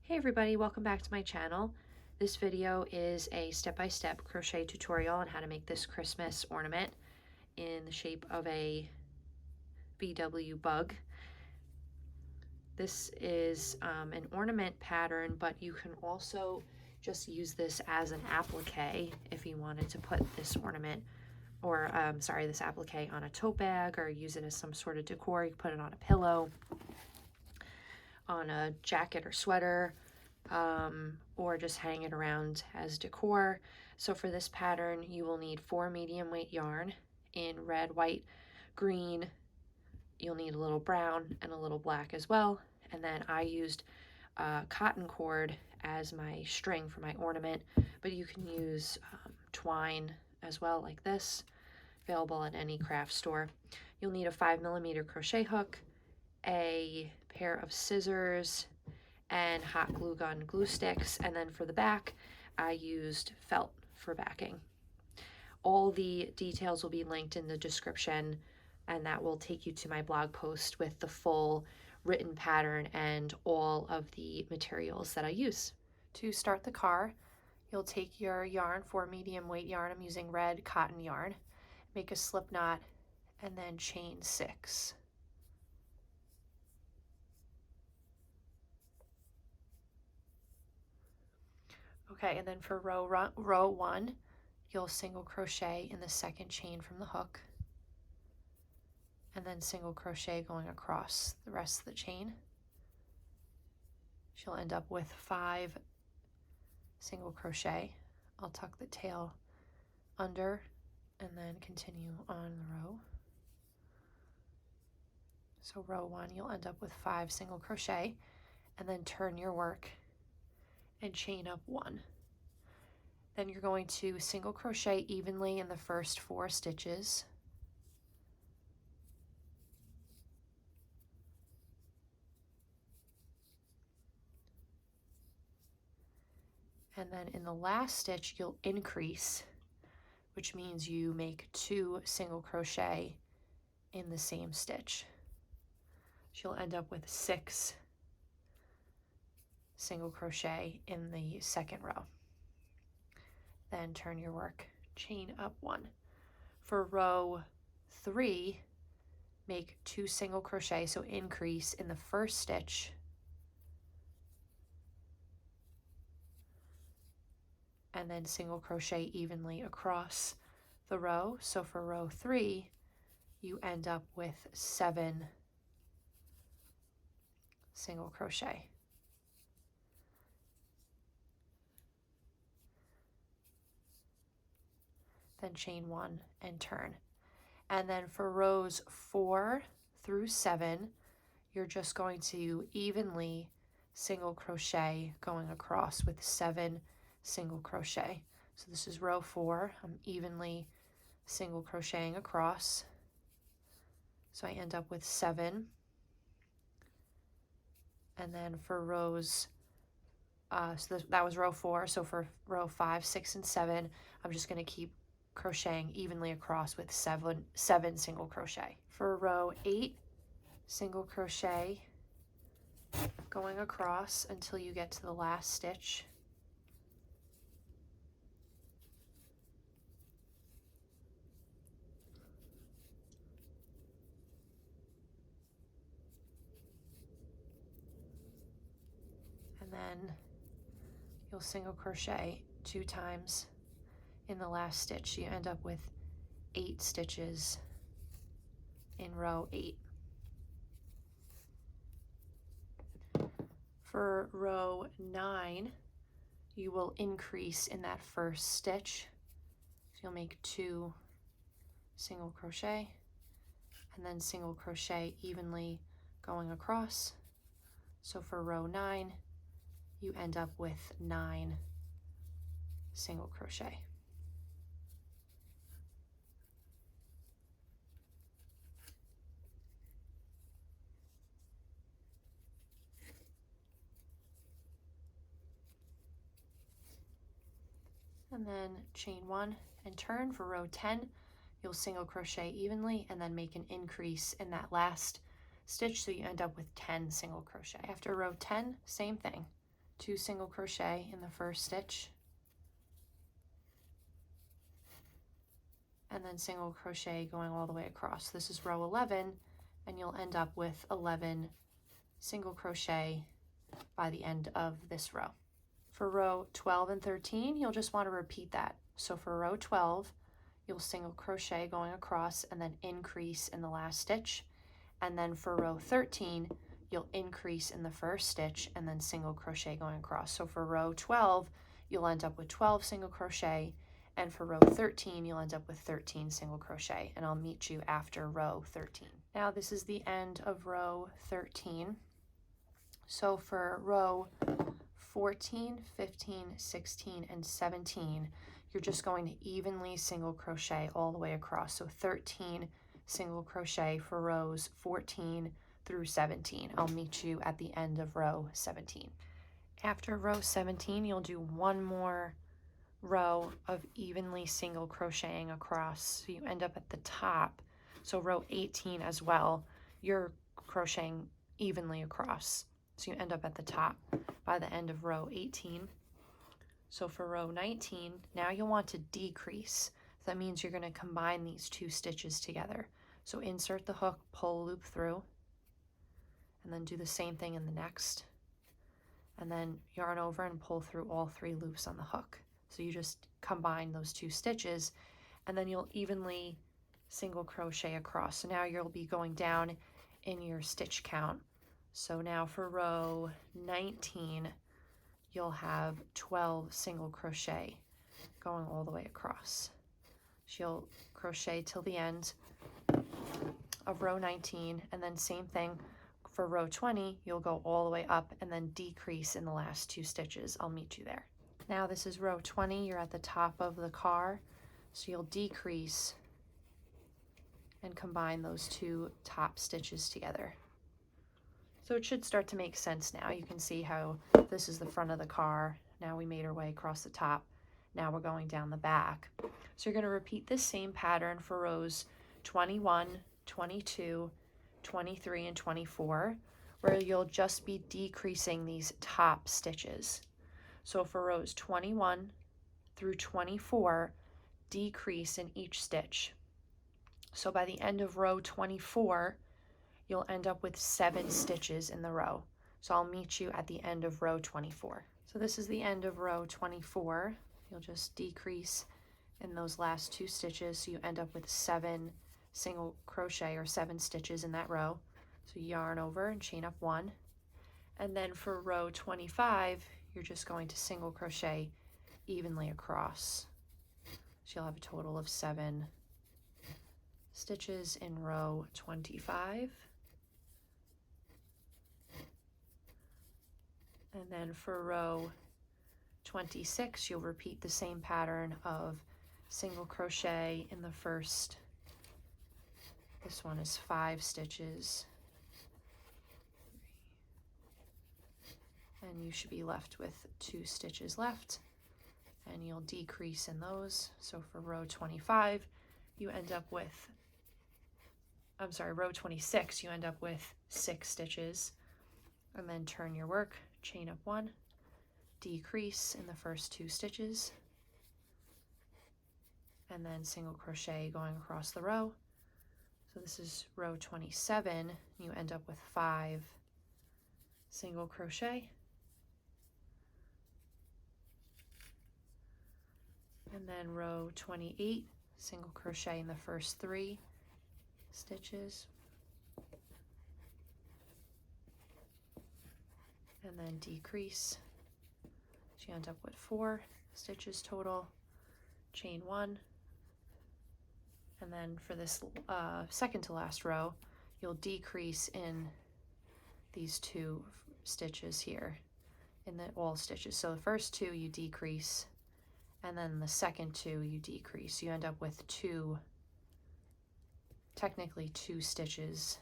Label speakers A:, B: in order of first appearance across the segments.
A: Hey everybody, welcome back to my channel. This video is a step-by-step crochet tutorial on how to make this Christmas ornament in the shape of a VW bug. This is an ornament pattern, but you can also just use this as an applique if you wanted to put this ornament or this applique on a tote bag or use it as some sort of decor. You can put it on a pillow, on a jacket or sweater, or just hang it around as decor. So for this pattern, you will need 4 medium weight yarn in red, white, green. You'll need a little brown and a little black as well. And then I used cotton cord as my string for my ornament, but you can use twine as well, like this, available at any craft store. You'll need a 5mm crochet hook, a pair of scissors, and hot glue gun glue sticks. And then for the back, I used felt for backing. All the details will be linked in the description, and that will take you to my blog post with the full written pattern and all of the materials that I use. To start the car, you'll take your yarn, 4 medium weight yarn. I'm using red cotton yarn. Make a slip knot and then chain 6. Okay, and then for row 1, you'll single crochet in the second chain from the hook, and then single crochet going across the rest of the chain. She'll end up with 5 single crochet. I'll tuck the tail under and then continue on the row. So row 1, you'll end up with 5 single crochet, and then turn your work and chain up 1. Then you're going to single crochet evenly in the first 4 stitches. And then in the last stitch, you'll increase, which means you make 2 single crochet in the same stitch. You'll end up with 6 single crochet in the second row. Then turn your work, chain up 1. For row 3, make 2 single crochet, so increase in the first stitch, and then single crochet evenly across the row. So for row 3, you end up with 7 single crochet. Then chain 1 and turn. And then for rows 4 through 7, you're just going to evenly single crochet going across with 7 single crochet. So this is row 4. I'm evenly single crocheting across. So I end up with 7. And then for rows, that was row 4. So for row 5, 6, and 7, I'm just going to keep crocheting evenly across with 7 single crochet. For row 8, single crochet going across until you get to the last stitch. And then you'll single crochet 2 times in the last stitch. You end up with 8 stitches in row 8. For row 9, you will increase in that first stitch. So you'll make 2 single crochet and then single crochet evenly going across. So for row 9, you end up with 9 single crochet. And then chain 1 and turn. For row 10, you'll single crochet evenly and then make an increase in that last stitch, so you end up with 10 single crochet. After row 10, same thing. 2 single crochet in the first stitch, and then single crochet going all the way across. This is row 11, and you'll end up with 11 single crochet by the end of this row. For row 12 and 13, you'll just want to repeat that. So for row 12, you'll single crochet going across and then increase in the last stitch. And then for row 13, you'll increase in the first stitch and then single crochet going across. So for row 12, you'll end up with 12 single crochet, and for row 13, you'll end up with 13 single crochet, and I'll meet you after row 13. Now this is the end of row 13. So for row 14, 15, 16, and 17, you're just going to evenly single crochet all the way across. So 13 single crochet for rows 14 through 17. I'll meet you at the end of row 17. After row 17, you'll do one more row of evenly single crocheting across, so you end up at the top. So row 18 as well, you're crocheting evenly across, so you end up at the top by the end of row 18. So for row 19, now you'll want to decrease. That means you're going to combine these 2 stitches together. So insert the hook, pull a loop through, and then do the same thing in the next, and then yarn over and pull through all 3 loops on the hook. So you just combine those 2 stitches, and then you'll evenly single crochet across. So now you'll be going down in your stitch count. So now for row 19, you'll have 12 single crochet going all the way across. So you'll crochet till the end of row 19, and then same thing for row 20, you'll go all the way up and then decrease in the last 2 stitches. I'll meet you there. Now this is row 20, you're at the top of the car, so you'll decrease and combine those 2 top stitches together. So it should start to make sense now. You can see how this is the front of the car. Now we made our way across the top. Now we're going down the back. So you're going to repeat this same pattern for rows 21, 22, 23, and 24, where you'll just be decreasing these top stitches. So for rows 21 through 24, decrease in each stitch. So by the end of row 24, you'll end up with 7 stitches in the row. So I'll meet you at the end of row 24. So this is the end of row 24. You'll just decrease in those last 2 stitches, so you end up with 7 single crochet or 7 stitches in that row. So yarn over and chain up 1. And then for row 25, you're just going to single crochet evenly across. So you'll have a total of 7 stitches in row 25. And then for row 26, you'll repeat the same pattern of single crochet in the first. This one is 5 stitches. And you should be left with 2 stitches left, and you'll decrease in those. So for row 25, you end up with, row 26, you end up with 6 stitches, and then turn your work, chain up 1, decrease in the first 2 stitches, and then single crochet going across the row. So this is row 27, you end up with 5 single crochet, and then row 28, single crochet in the first 3 stitches, and then decrease. So you end up with 4 stitches total, chain 1, and then for this second to last row, you'll decrease in these 2 stitches here in the all stitches. So the first 2 you decrease, and then the second 2 you decrease. You end up with technically 2 stitches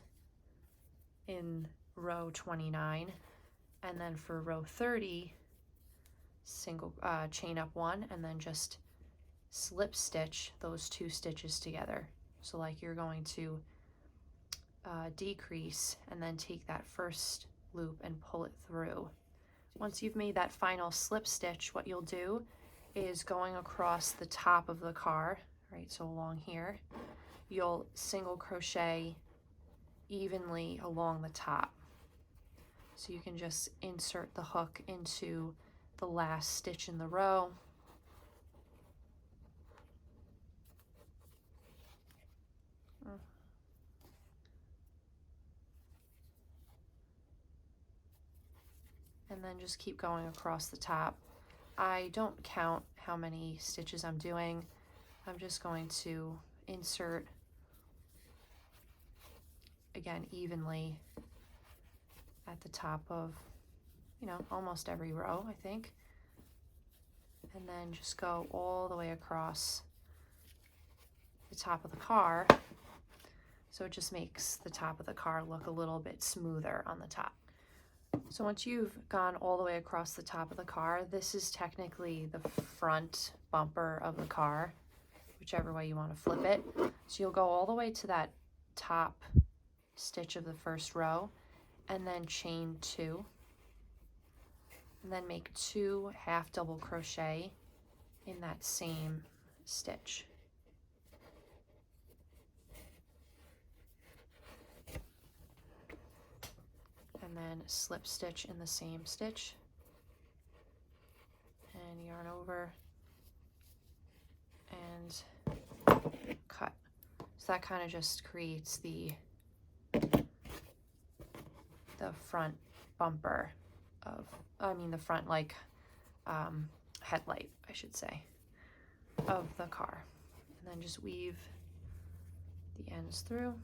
A: in row 29, and then for row 30, single chain up 1, and then just slip stitch those 2 stitches together. So like you're going to decrease and then take that first loop and pull it through Once you've made that final slip stitch, what you'll do is going across the top of the car, right, so along here, you'll single crochet evenly along the top. So you can just insert the hook into the last stitch in the row. And then just keep going across the top. I don't count how many stitches I'm doing. I'm just going to insert again evenly at the top of, you know, almost every row, I think. And then just go all the way across the top of the car. So it just makes the top of the car look a little bit smoother on the top. So once you've gone all the way across the top of the car, this is technically the front bumper of the car, whichever way you want to flip it. So you'll go all the way to that top stitch of the first row and then chain 2, and then make 2 half double crochet in that same stitch. And then slip stitch in the same stitch and yarn over and cut. So that kind of just creates the front bumper of, the front like headlight, I should say, of the car. And then just weave the ends through.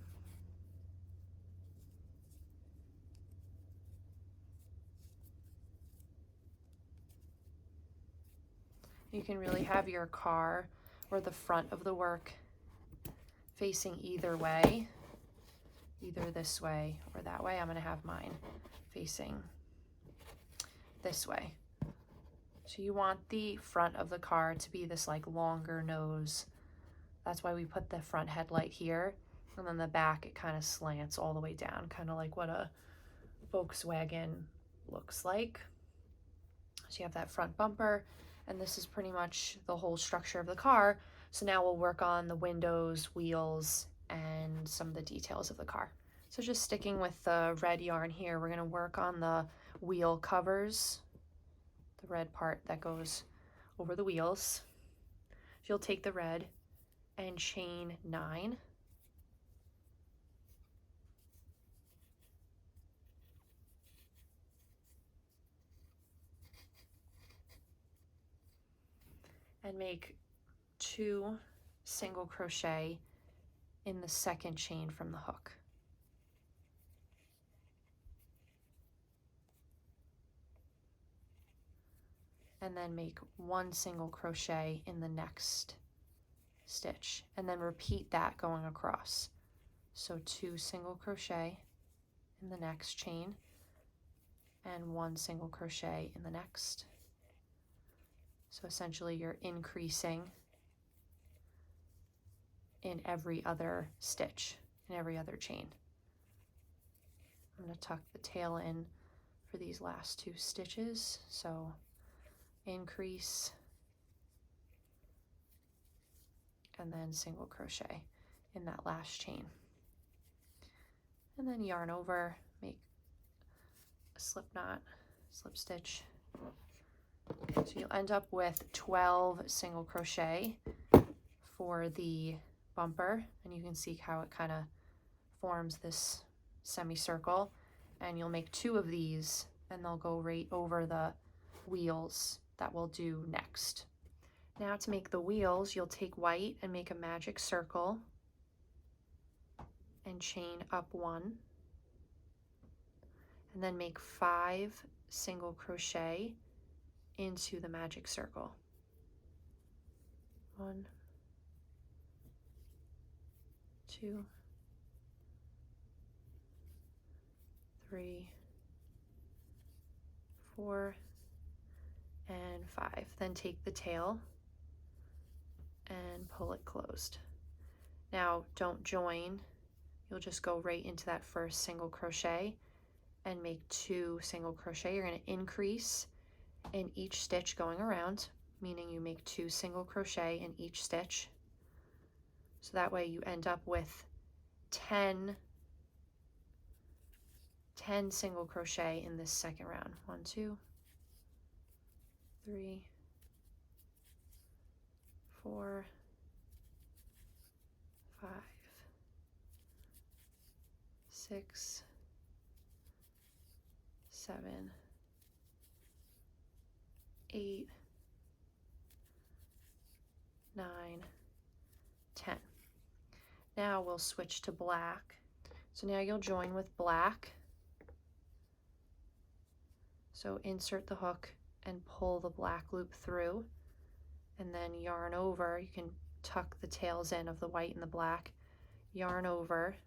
A: You can really have your car or the front of the work facing either way, either this way or that way. I'm going to have mine facing this way. So you want the front of the car to be this like longer nose. That's why we put the front headlight here, and then the back it kind of slants all the way down, kind of like what a Volkswagen looks like. So you have that front bumper, and this is pretty much the whole structure of the car. So now we'll work on the windows, wheels, and some of the details of the car. So just sticking with the red yarn here, we're going to work on the wheel covers, the red part that goes over the wheels. So you'll take the red and chain 9. And make 2 single crochet in the second chain from the hook. And then make 1 single crochet in the next stitch, and then repeat that going across. So 2 single crochet in the next chain and 1 single crochet in the next. So essentially you're increasing in every other stitch, in every other chain. I'm going to tuck the tail in for these last 2 stitches. So increase and then single crochet in that last chain. And then yarn over, make a slip knot, slip stitch. So you'll end up with 12 single crochet for the bumper, and you can see how it kind of forms this semicircle, and you'll make 2 of these and they'll go right over the wheels that we'll do next. Now to make the wheels, you'll take white and make a magic circle and chain up 1, and then make 5 single crochet into the magic circle. 1, 2, 3, 4, and 5. Then take the tail and pull it closed. Now don't join, you'll just go right into that first single crochet and make 2 single crochet. You're going to increase in each stitch going around, meaning you make 2 single crochet in each stitch. So that way you end up with 10 single crochet in this second round. 1, 2, 3, 4, 5, 6, 7, 8, 9, 10. Now we'll switch to black. So now you'll join with black. So insert the hook and pull the black loop through, and then yarn over. You can tuck the tails in of the white and the black, yarn over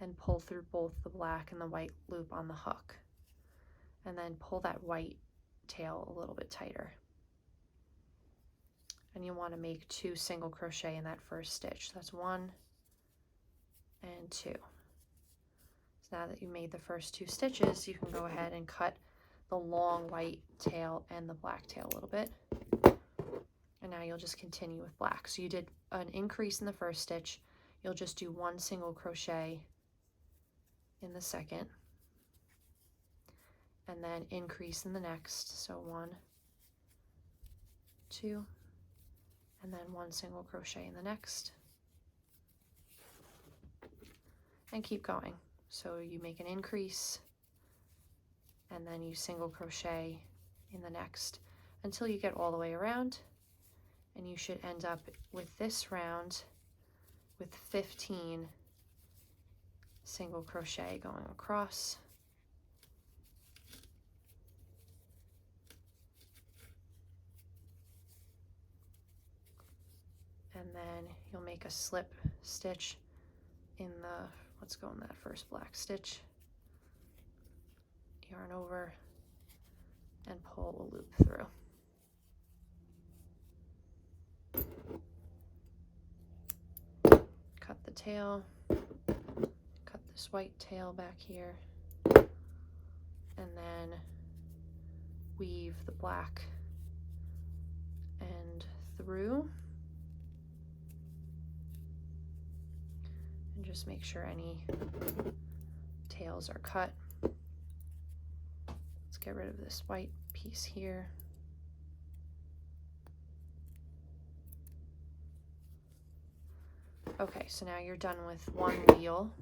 A: and pull through both the black and the white loop on the hook, and then pull that white tail a little bit tighter. And you want to make 2 single crochet in that first stitch. That's 1 and 2. So now that you made the first 2 stitches, you can go ahead and cut the long white tail and the black tail a little bit. And now you'll just continue with black. So you did an increase in the first stitch. You'll just do 1 single crochet in the second, and then increase in the next. So 1, 2, and then 1 single crochet in the next, and keep going. So you make an increase, and then you single crochet in the next until you get all the way around, and you should end up with this round with 15 single crochet going across. And then you'll make a slip stitch in the, let's go in that first black stitch, yarn over and pull a loop through. Cut the tail, cut this white tail back here, and then weave the black end through, and just make sure any tails are cut. Let's get rid of this white piece here. Okay, so now you're done with 1 wheel.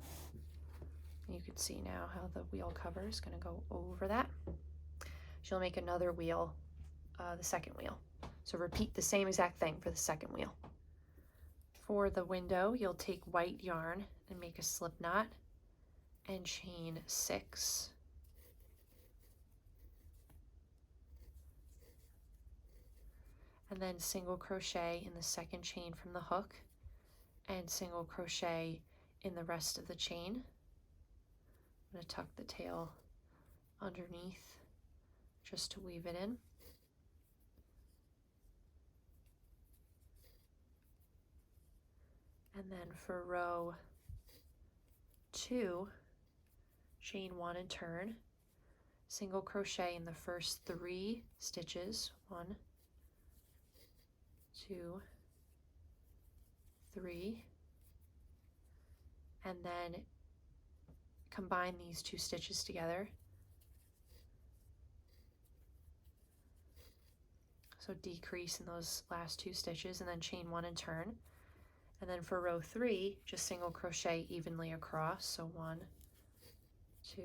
A: You can see now how the wheel cover is going to go over that. You'll make another wheel, the second wheel. So repeat the same exact thing for the second wheel. For the window, you'll take white yarn and make a slip knot and chain 6. And then single crochet in the second chain from the hook, and single crochet in the rest of the chain. I'm going to tuck the tail underneath just to weave it in. And then for row 2, chain 1 and turn, single crochet in the first 3 stitches, 1, 2, 3, and then combine these 2 stitches together. So decrease in those last 2 stitches, and then chain 1 and turn. And then for row 3, just single crochet evenly across. So 1, 2,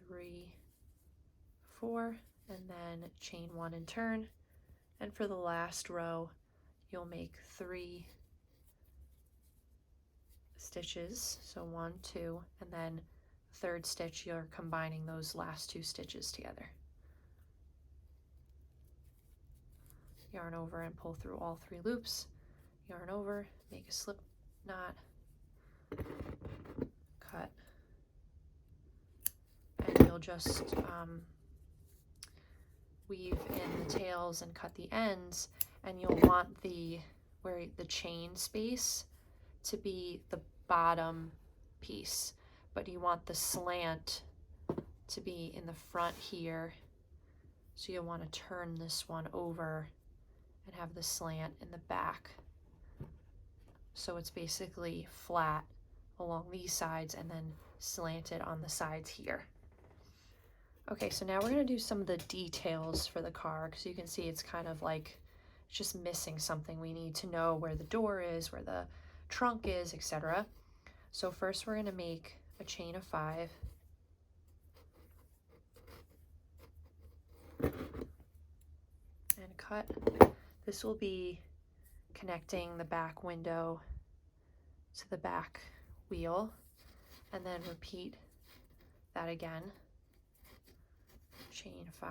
A: 3, 4, and then chain 1 and turn. And for the last row, you'll make 3 stitches. So 1, 2, and then third stitch, you're combining those last 2 stitches together. Yarn over and pull through all 3 loops. Yarn over, make a slip knot, cut, and you'll just weave in the tails and cut the ends, and you'll want where the chain space to be the bottom piece, but you want the slant to be in the front here. So you'll want to turn this one over and have the slant in the back. So it's basically flat along these sides and then slanted on the sides here. Okay, so now we're going to do some of the details for the car, because you can see it's kind of like just missing something. We need to know where the door is, where the trunk is, etc. So first we're going to make a chain of 5. And cut. This will be connecting the back window to the back wheel, and then repeat that again. Chain 5.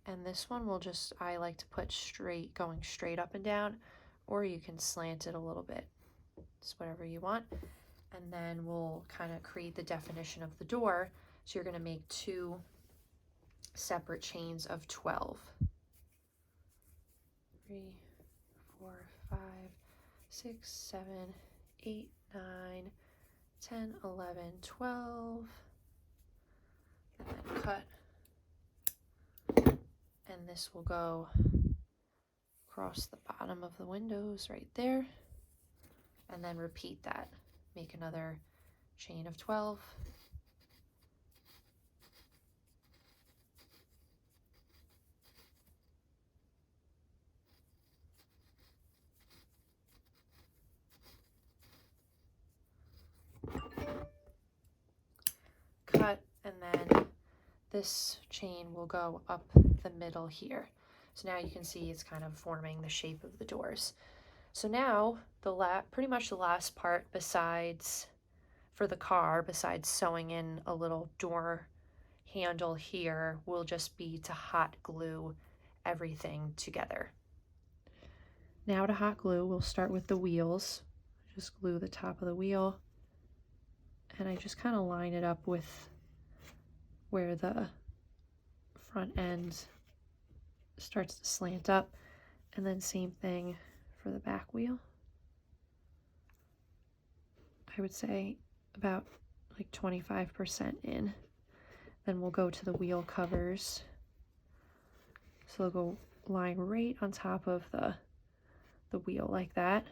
A: And this one will just, I like to put straight, going straight up and down, or you can slant it a little bit. It's whatever you want. And then we'll kind of create the definition of the door. So you're going to make 2 separate chains of 12. 3, 4, 5, 6, 7, 8, 9, 10, 11, 12. And then cut. And this will go across the bottom of the windows right there. And then repeat that. Make another chain of 12. Cut, and then this chain will go up the middle here. So now you can see it's kind of forming the shape of the doors. So now pretty much the last part besides for the car, besides sewing in a little door handle here, will just be to hot glue everything together. Now to hot glue, we'll start with the wheels. Just glue the top of the wheel, and I just kind of line it up with where the front end starts to slant up, and then same thing for the back wheel. I would say about like 25% in. Then we'll go to the wheel covers. So they'll go line right on top of the wheel like that.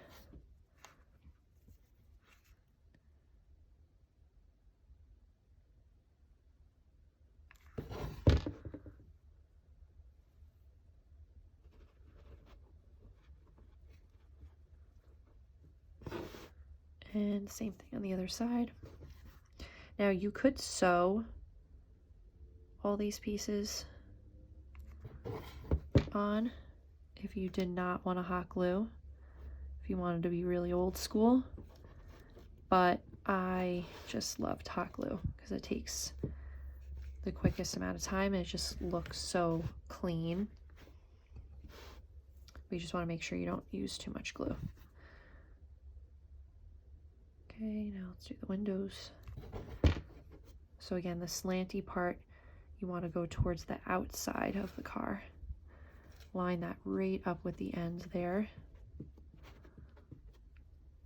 A: And same thing on the other side. Now you could sew all these pieces on if you did not want to hot glue, if you wanted to be really old school, but I just loved hot glue because it takes the quickest amount of time and it just looks so clean. But you just want to make sure you don't use too much glue. Okay, now let's do the windows. So again, the slanty part, you want to go towards the outside of the car. Line that right up with the end there.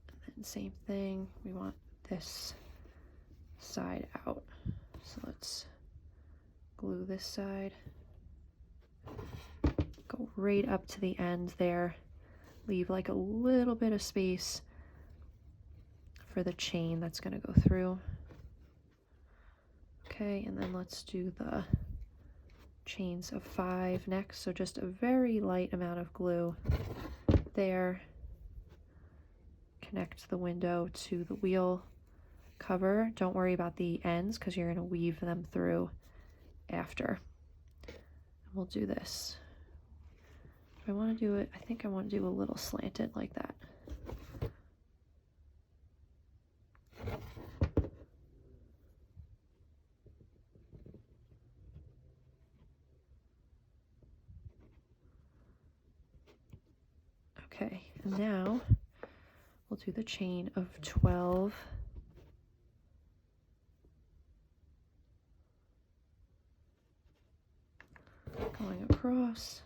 A: And then same thing, we want this side out. So let's glue this side. Go right up to the end there. Leave like a little bit of space for the chain that's going to go through. Okay, and then let's do the chains of 5 next. So just a very light amount of glue there. Connect the window to the wheel cover. Don't worry about the ends because you're going to weave them through after. And we'll do this. If I want to do it, I think I want to do a little slanted like that. Okay, and now we'll do the chain of 12. across.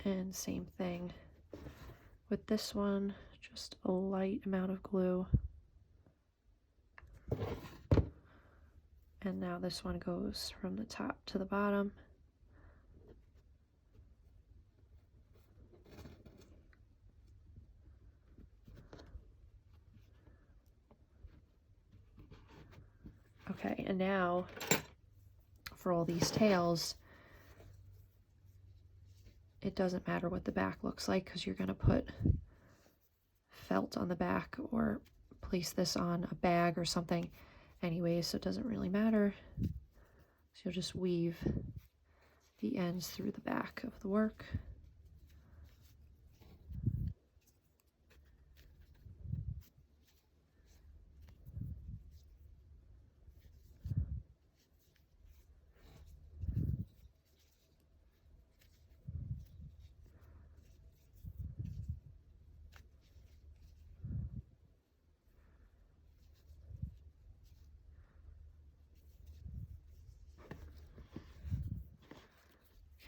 A: And same thing with this one, just a light amount of glue. And now this one goes from the top to the bottom. Okay, and now for all these tails, it doesn't matter what the back looks like because you're going to put felt on the back or place this on a bag or something anyways, so it doesn't really matter. So you'll just weave the ends through the back of the work.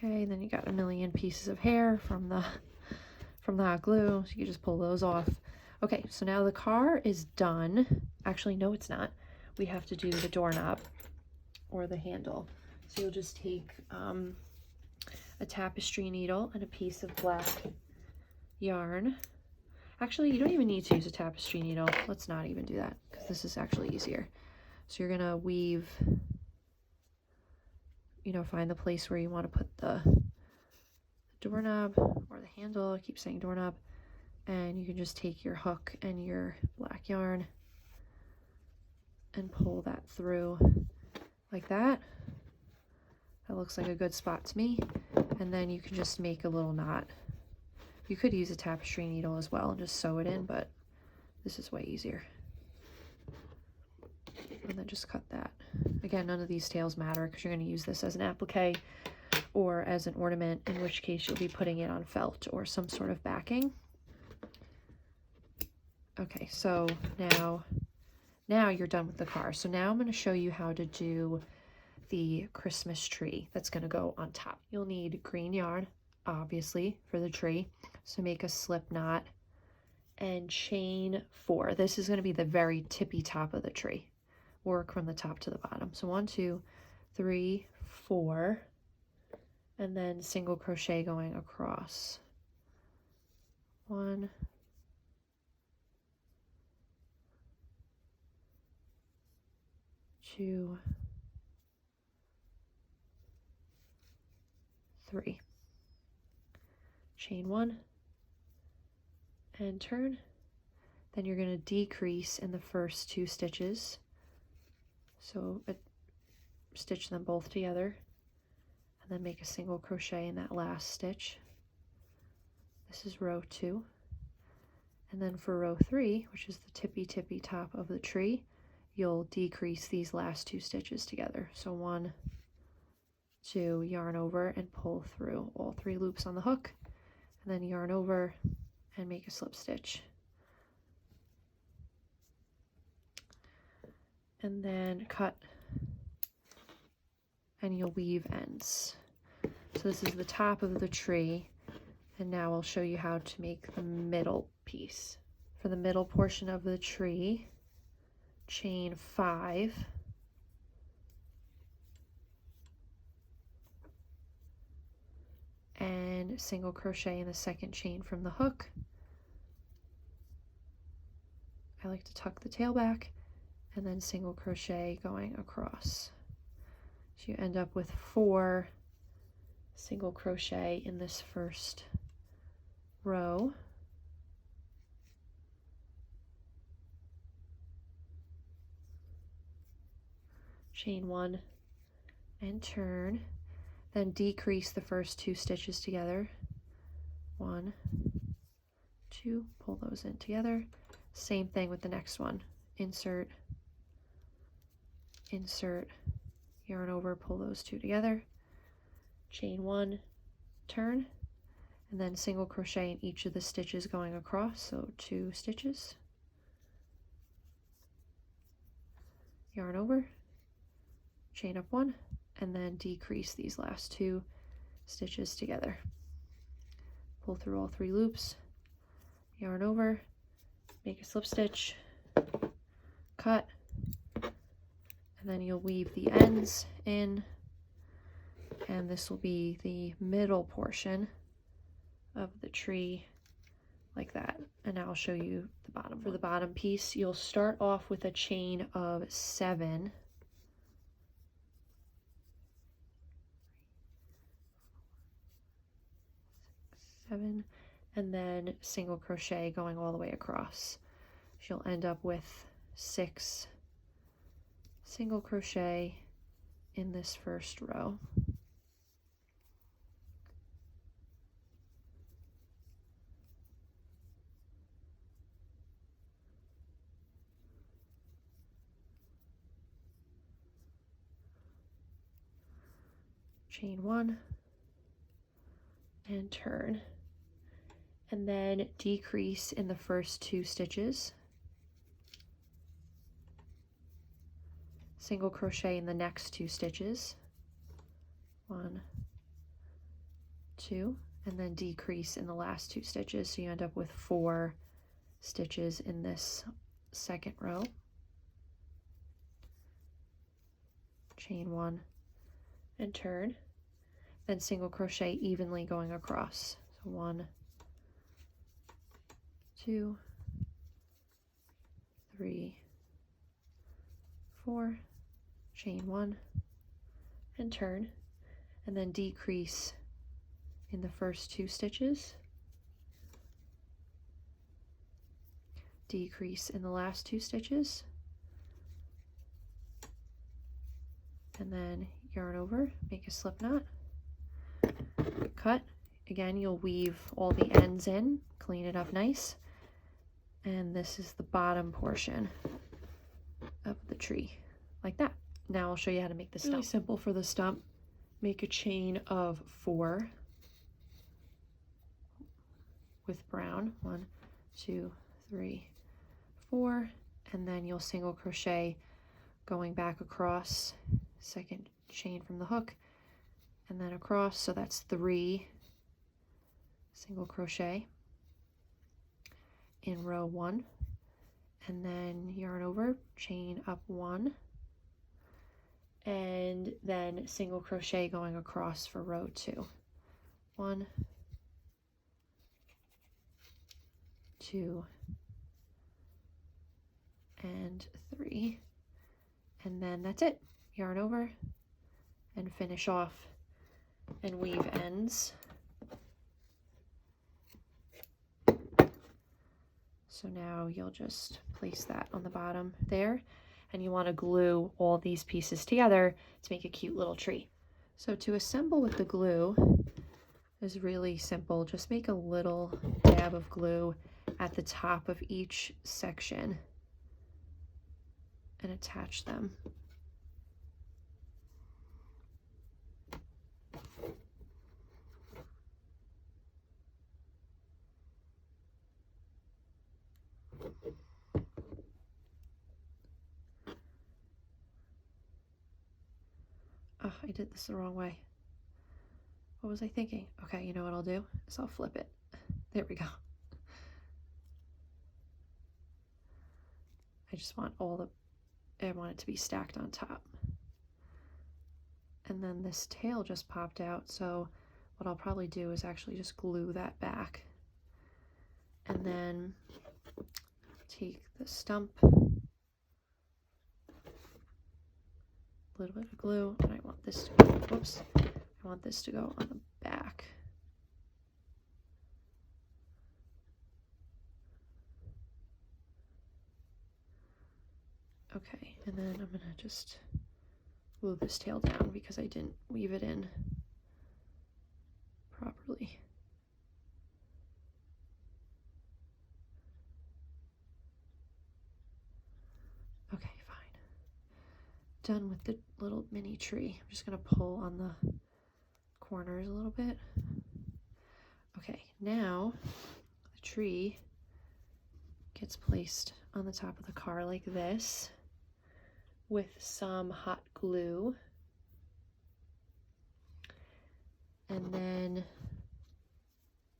A: Okay, then you got a million pieces of hair from the hot glue, so you just pull those off. Okay, so now the car is done. Actually, no, it's not. We have to do the doorknob or the handle. So you'll just take a tapestry needle and a piece of black yarn. Actually, you don't even need to use a tapestry needle. Let's not even do that because this is actually easier. So you're gonna weave, you know, find the place where you want to put the doorknob or the handle. I keep saying doorknob. And you can just take your hook and your black yarn and pull that through like that. That looks like a good spot to me. And then you can just make a little knot. You could use a tapestry needle as well and just sew it in, but this is way easier. And then just cut that. Again, none of these tails matter because you're going to use this as an applique or as an ornament, in which case you'll be putting it on felt or some sort of backing. Okay, so now you're done with the car. So now I'm going to show you how to do the Christmas tree that's going to go on top. You'll need green yarn, obviously, for the tree. So make a slip knot and chain 4. This is going to be the very tippy top of the tree. Work from the top to the bottom. So 1, 2, 3, 4, and then single crochet going across. 1, 2, 3. Chain 1 and turn. Then you're going to decrease in the first 2 stitches. So stitch them both together and then make a single crochet in that last stitch. This is row 2. And then for row 3, which is the tippy top of the tree, you'll decrease these last 2 stitches together. So 1, 2, yarn over and pull through all 3 loops on the hook, and then yarn over and make a slip stitch. And then cut, and you'll weave ends. So this is the top of the tree, and now I'll show you how to make the middle piece. For the middle portion of the tree, chain 5, and single crochet in the second chain from the hook. I like to tuck the tail back and then single crochet going across. So you end up with 4 single crochet in this first row. Chain 1 and turn, then decrease the first 2 stitches together. 1, 2, pull those in together. Same thing with the next one. Insert, insert, yarn over, pull those 2 together. Chain 1, turn, and then single crochet in each of the stitches going across, so 2 stitches, yarn over, chain up 1, and then decrease these last 2 stitches together. Pull through all 3 loops, yarn over, make a slip stitch, cut, and then you'll weave the ends in, and this will be the middle portion of the tree like that. And now I'll show you the bottom. For the bottom piece, you'll start off with a chain of 7, and then single crochet going all the way across. You'll end up with 6 single crochet in this first row. Chain 1 and turn, and then decrease in the first 2 stitches, single crochet in the next 2 stitches, 1, 2, and then decrease in the last 2 stitches, so you end up with 4 stitches in this second row. Chain 1 and turn, then single crochet evenly going across, so 1, 2, 3, 4, chain 1 and turn, and then decrease in the first 2 stitches, decrease in the last 2 stitches, and then yarn over, make a slip knot, cut. Again, you'll weave all the ends in, clean it up nice, and this is the bottom portion of the tree, like that. Now I'll show you how to make the stump. Really simple for the stump. Make a chain of 4 with brown, 1, 2, 3, 4, and then you'll single crochet going back across, second chain from the hook, and then across, so that's 3 single crochet in row 1, and then yarn over, chain up 1, and then single crochet going across for row 2. 1, 2, and 3, and then that's it. Yarn over and finish off and weave ends. So now you'll just place that on the bottom there, and you want to glue all these pieces together to make a cute little tree. So to assemble with the glue is really simple. Just make a little dab of glue at the top of each section and attach them. Oh, I did this the wrong way. What was I thinking? Okay, you know what I'll do? Is I'll flip it. There we go. I just want I want it to be stacked on top. And then this tail just popped out, so what I'll probably do is actually just glue that back. And then take the stump, a little bit of glue, and I want this to go, whoops, I want this to go on the back. Okay, and then I'm gonna just glue this tail down because I didn't weave it in properly. Okay, fine. Done with the little mini tree. I'm just gonna pull on the corners a little bit. Okay, now the tree gets placed on the top of the car like this with some hot glue. And then,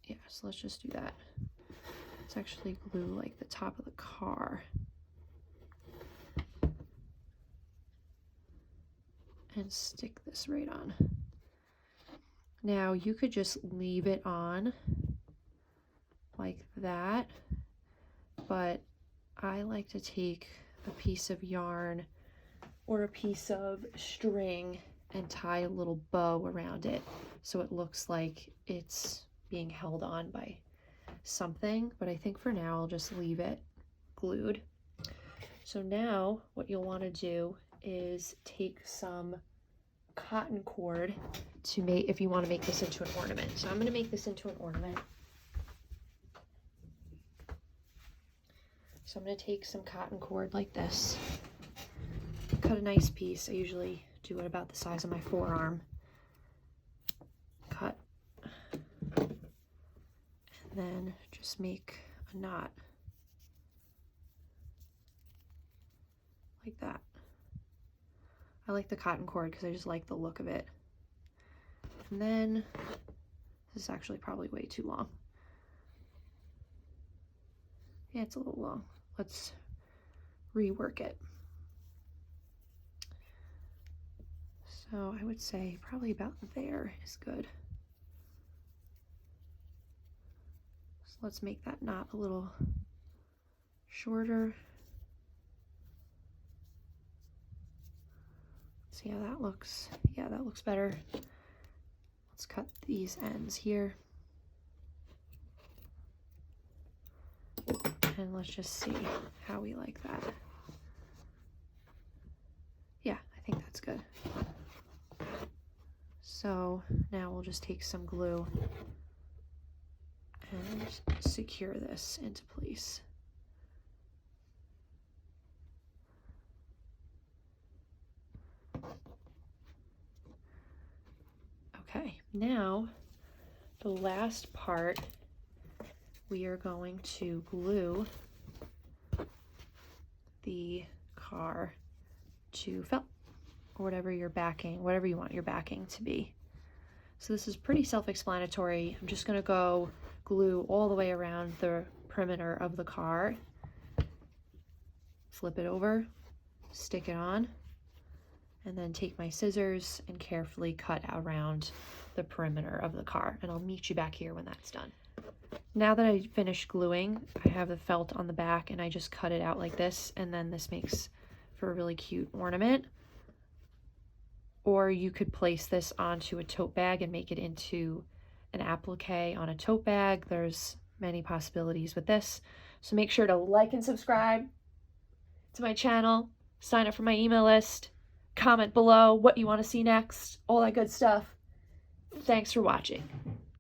A: yeah, so let's just do that. Let's actually glue like the top of the car. And stick this right on. Now you could just leave it on like that, but I like to take a piece of yarn or a piece of string and tie a little bow around it so it looks like it's being held on by something, but I think for now I'll just leave it glued. So now what you'll want to do is take some cotton cord to make, if you want to make this into an ornament. So I'm going to make this into an ornament. So I'm going to take some cotton cord like this, cut a nice piece. I usually do it about the size of my forearm. Cut, and then just make a knot like that. I like the cotton cord because I just like the look of it. And then, this is actually probably way too long. Yeah, it's a little long. Let's rework it. So I would say probably about there is good. So let's make that knot a little shorter. See how that looks? Yeah, that looks better. Let's cut these ends here. And let's just see how we like that. Yeah, I think that's good. So now we'll just take some glue and secure this into place. Okay, now the last part, we are going to glue the car to felt or whatever you're backing, whatever you want your backing to be. So this is pretty self-explanatory. I'm just gonna go glue all the way around the perimeter of the car, flip it over, stick it on, and then take my scissors and carefully cut around the perimeter of the car. And I'll meet you back here when that's done. Now that I finished gluing, I have the felt on the back and I just cut it out like this, and then this makes for a really cute ornament. Or you could place this onto a tote bag and make it into an applique on a tote bag. There's many possibilities with this. So make sure to like and subscribe to my channel, sign up for my email list, comment below what you want to see next, all that good stuff. Thanks for watching.